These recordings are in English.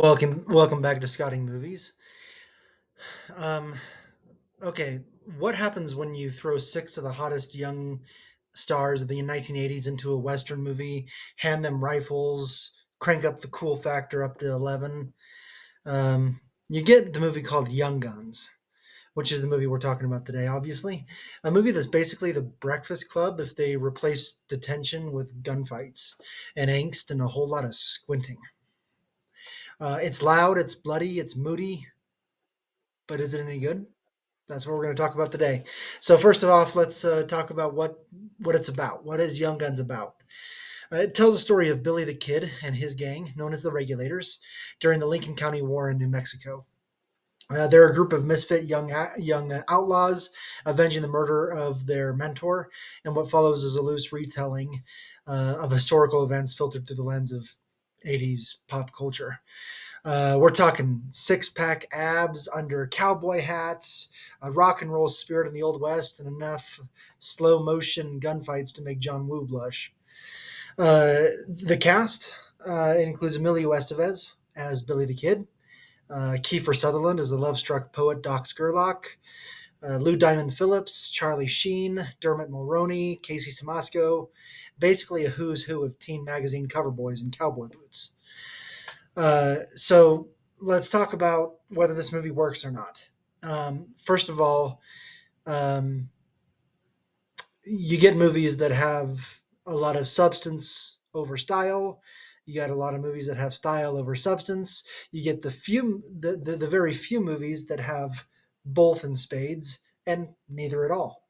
Welcome back to Scotting Movies. Um, okay, what happens when you throw six of the hottest young stars of the 1980s into a Western movie, hand them rifles, crank up the cool factor up to 11? You get the movie called Young Guns, which is the movie we're talking about today, obviously. A movie that's basically the Breakfast Club if they replace detention with gunfights and angst and a whole lot of squinting. It's loud, it's bloody, it's moody, but is it any good? That's what we're going to talk about today. So first of all, let's talk about what it's about. What is Young Guns about? It tells the story of Billy the Kid and his gang, known as the Regulators, during the Lincoln County War in New Mexico. They're a group of misfit young outlaws avenging the murder of their mentor, and what follows is a loose retelling of historical events filtered through the lens of 80s pop culture. We're talking six pack abs under cowboy hats, a rock and roll spirit in the Old West, and enough slow motion gunfights to make John Woo blush. The cast includes Emilio Estevez as Billy the Kid, Kiefer Sutherland as the love struck poet Doc Scurlock, Lou Diamond Phillips, Charlie Sheen, Dermot Mulroney, Casey Simasco, basically a who's who of teen magazine cover boys in cowboy boots. So let's talk about whether this movie works or not. First of all, um, you get movies that have a lot of substance over style. You got a lot of movies that have style over substance. You get the very few movies that have both in spades and neither at all.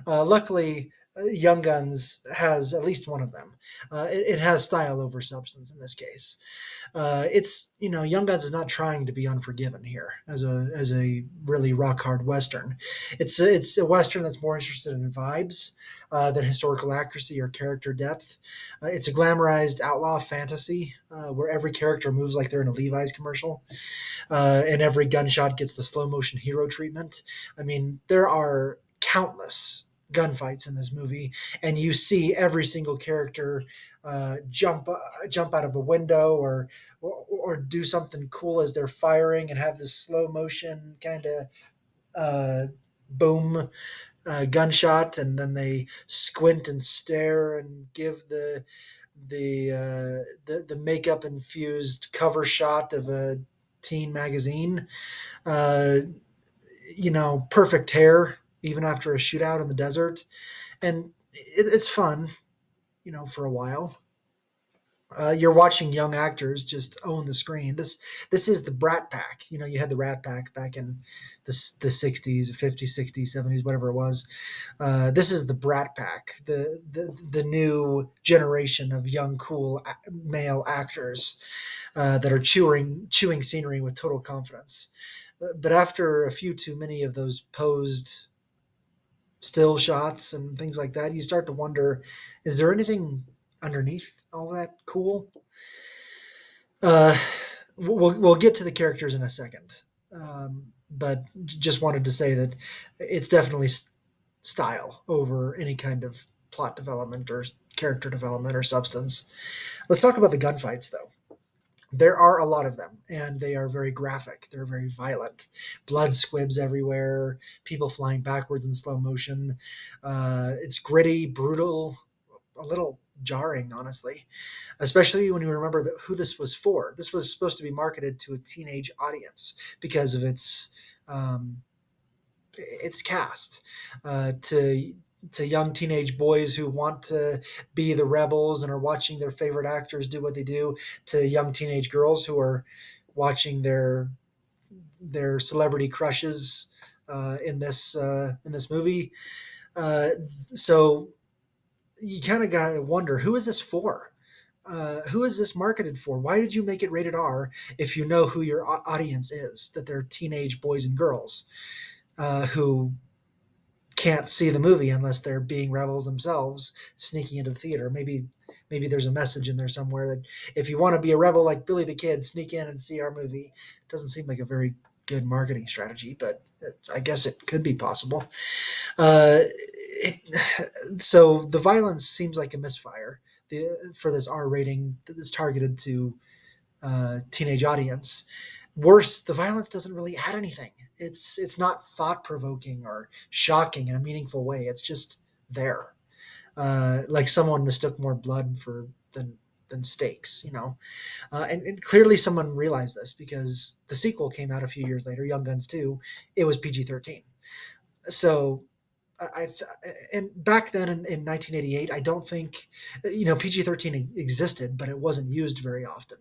Luckily, Young Guns has at least one of them. It has style over substance in this case. It's Young Guns is not trying to be Unforgiven here as a really rock hard western. It's a western that's more interested in vibes than historical accuracy or character depth. It's a glamorized outlaw fantasy where every character moves like they're in a Levi's commercial, and every gunshot gets the slow motion hero treatment. I mean, there are countless gunfights in this movie, and you see every single character jump out of a window or do something cool as they're firing and have this slow motion kind of uh, boom gunshot, and then they squint and stare and give the makeup infused cover shot of a teen magazine. Uh, Perfect hair even after a shootout in the desert, and it's fun. For a while. You're watching young actors just own the screen. This is the Brat Pack. You had the Rat Pack back in the 60s, 50s, 60s, 70s, whatever it was. This is the Brat Pack, the new generation of young, cool male actors that are chewing scenery with total confidence. But after a few too many of those posed still shots and things like that, you start to wonder, is there anything underneath all that cool? Uh, we'll get to the characters in a second, but just wanted to say that it's definitely style over any kind of plot development or character development or substance. Let's talk about the gunfights, though. There are a lot of them, and they are very graphic. They're very violent. Blood squibs everywhere, people flying backwards in slow motion. It's gritty, brutal, a little jarring, honestly, especially when you remember who this was for. This was supposed to be marketed to a teenage audience because of its cast, to young teenage boys who want to be the rebels and are watching their favorite actors do what they do, to young teenage girls who are watching their celebrity crushes in this movie. Uh, so you kind of got to wonder, who is this for? Who is this marketed for? Why did you make it rated R if you know who your audience is? That they're teenage boys and girls who can't see the movie unless they're being rebels themselves, sneaking into the theater. Maybe there's a message in there somewhere that if you want to be a rebel like Billy the Kid, sneak in and see our movie. Doesn't seem like a very good marketing strategy, but I guess it could be possible. So the violence seems like a misfire for this R rating that is targeted to teenage audience. Worse, the violence doesn't really add anything. It's not thought provoking or shocking in a meaningful way. It's just there, like someone mistook more blood for than steaks, you know. And clearly someone realized this because the sequel came out a few years later, Young Guns 2. It was PG-13. So I and back then in 1988, I don't think PG-13 existed, but it wasn't used very often.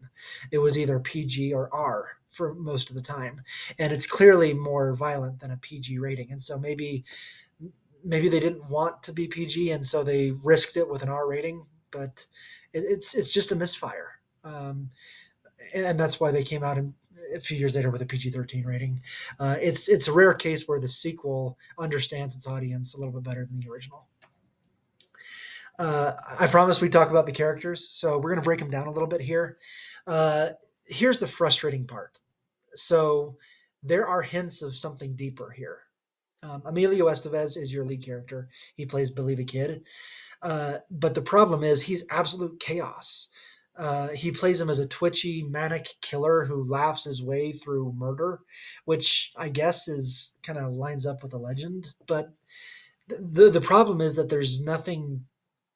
It was either PG or R for most of the time, and it's clearly more violent than a PG rating. And so maybe they didn't want to be PG, and so they risked it with an R rating. But it's just a misfire, and that's why they came out a few years later with a PG-13 rating. It's a rare case where the sequel understands its audience a little bit better than the original. I promised we'd talk about the characters, so we're going to break them down a little bit here. Uh, Here's the frustrating part. So there are hints of something deeper here. Emilio Estevez is your lead character. He plays Billy the Kid. But the problem is he's absolute chaos. He plays him as a twitchy, manic killer who laughs his way through murder, which I guess is kind of lines up with the legend. But the problem is that there's nothing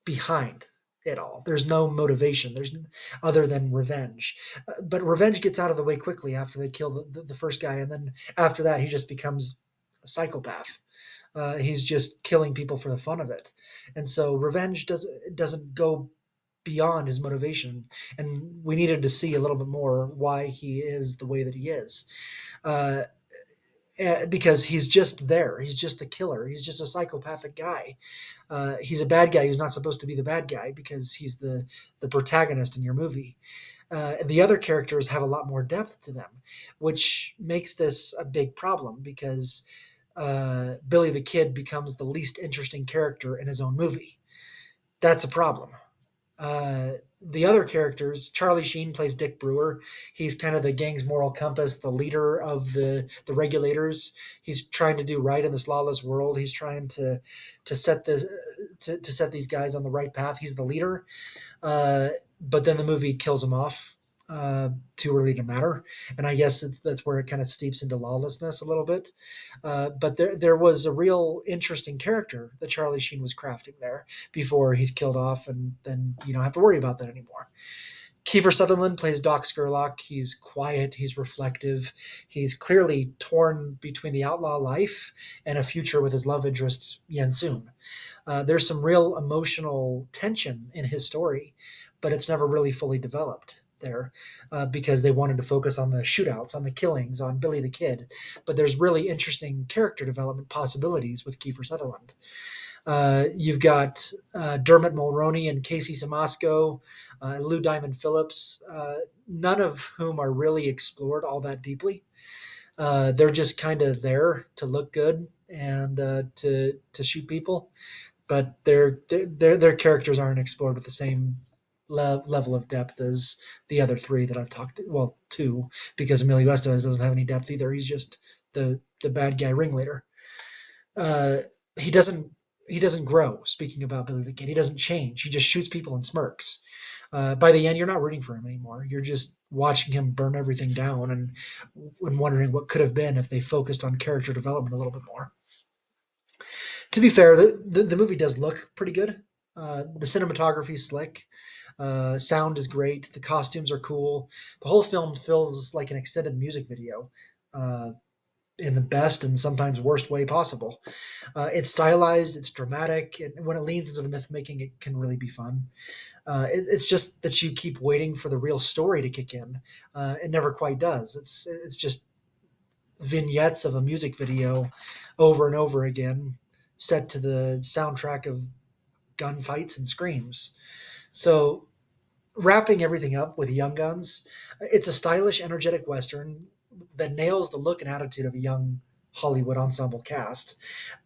behind it all. There's no motivation. There's other than revenge. But revenge gets out of the way quickly after they kill the first guy, and then after that, he just becomes a psychopath. He's just killing people for the fun of it, and so revenge doesn't go beyond his motivation. And we needed to see a little bit more why he is the way that he is, uh, because he's just there. He's just the killer. He's just a psychopathic guy. He's a bad guy who's not supposed to be the bad guy because he's the protagonist in your movie. The other characters have a lot more depth to them, which makes this a big problem because Billy the Kid becomes the least interesting character in his own movie. That's a problem. The other characters, Charlie Sheen plays Dick Brewer. He's kind of the gang's moral compass, the leader of the regulators. He's trying to do right in this lawless world. He's trying to set this to set these guys on the right path. He's the leader, uh, but then the movie kills him off too early to matter, and I guess that's where it kind of steeps into lawlessness a little bit. But there was a real interesting character that Charlie Sheen was crafting there before he's killed off, and then you don't have to worry about that anymore. Kiefer Sutherland plays Doc Scurlock. He's quiet, he's reflective, he's clearly torn between the outlaw life and a future with his love interest Yen Soon. There's some real emotional tension in his story, but it's never really fully developed there because they wanted to focus on the shootouts, on the killings, on Billy the Kid. But there's really interesting character development possibilities with Kiefer Sutherland. You've got Dermot Mulroney and Casey Simasco, Lou Diamond Phillips, none of whom are really explored all that deeply. They're just kind of there to look good and to shoot people, but their characters aren't explored with the same level of depth as the other three that I've talked. Well, two, because Emilio Estevez doesn't have any depth either. He's just the bad guy ringleader. Uh, he doesn't he doesn't grow. Speaking about Billy the Kid, he doesn't change. He just shoots people and smirks. By the end, you're not rooting for him anymore. You're just watching him burn everything down and wondering what could have been if they focused on character development a little bit more. To be fair, the movie does look pretty good. The cinematography is slick. Sound is great. The costumes are cool. The whole film feels like an extended music video uh, in the best and sometimes worst way possible. It's stylized, it's dramatic, and when it leans into the myth making, it can really be fun. It's just that you keep waiting for the real story to kick in. It never quite does. It's just vignettes of a music video over and over again, set to the soundtrack of gunfights and screams. So, wrapping everything up with Young Guns, it's a stylish, energetic Western that nails the look and attitude of a young Hollywood ensemble cast,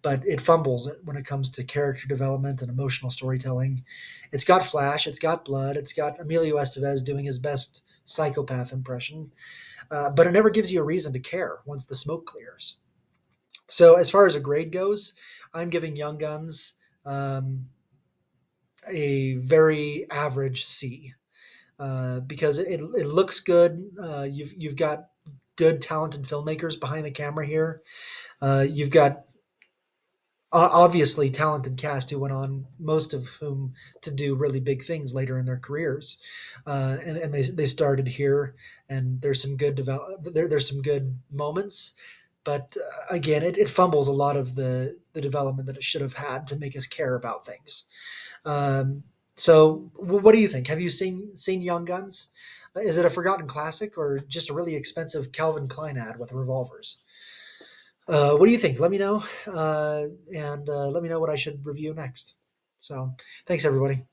but it fumbles when it comes to character development and emotional storytelling. It's got flash, it's got blood, it's got Emilio Estevez doing his best psychopath impression, but it never gives you a reason to care once the smoke clears. So, as far as a grade goes, I'm giving Young Guns um, a very average C. because it looks good. You've got good, talented filmmakers behind the camera here. You've got obviously talented cast who went on, most of whom to do really big things later in their careers, and they started here. And there's some good there's some good moments, but again, it fumbles a lot of the development that it should have had to make us care about things. Um, so, what do you think? Have you seen Young Guns? Is it a forgotten classic or just a really expensive Calvin Klein ad with revolvers? What do you think? Let me know, and let me know what I should review next. So, thanks everybody.